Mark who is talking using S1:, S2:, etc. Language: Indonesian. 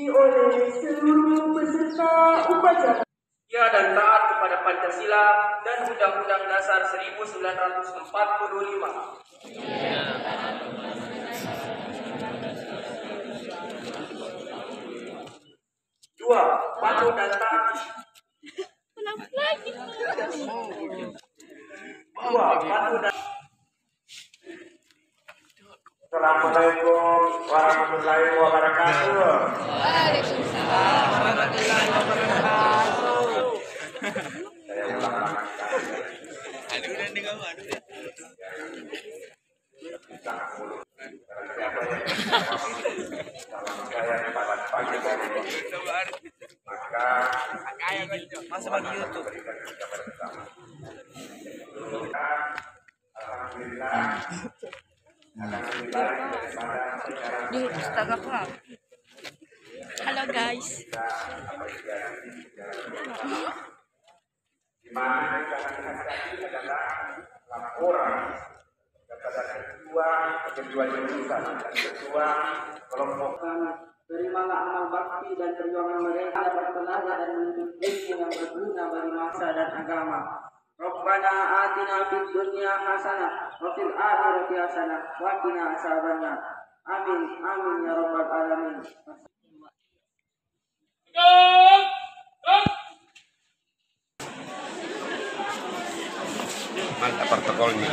S1: diikuti oleh seluruh peserta upacara.
S2: Setia dan taat kepada Pancasila dan Undang-Undang Dasar 1945. Dua, patuh dan taat. Dua, patuh dan.
S3: Assalamualaikum warahmatullahi wabarakatuh.
S4: Waalaikumsalam warahmatullahi wabarakatuh.
S3: Saya ulang lagi.
S4: Aduh, dan di kamu, aduh ya.
S3: Salam saya kepada pagi dari maka
S4: Masuk lagi YouTube.
S3: Alhamdulillah.
S4: Di Instagram lah. Halo guys.
S3: Di mana yang akan adalah laporan kepada ketua jurusan dan ketua kelompok.
S1: Terimalah amal bakti dan perjuangan mereka dapat tenaga dan menuntut ilmu yang berguna bagi bangsa dan agama. Rabbana atina fid dunya hasanah wa fil akhirati hasanah wa qina adzabannar. Amin amin ya rabbal alamin.
S3: Mantap protokolnya.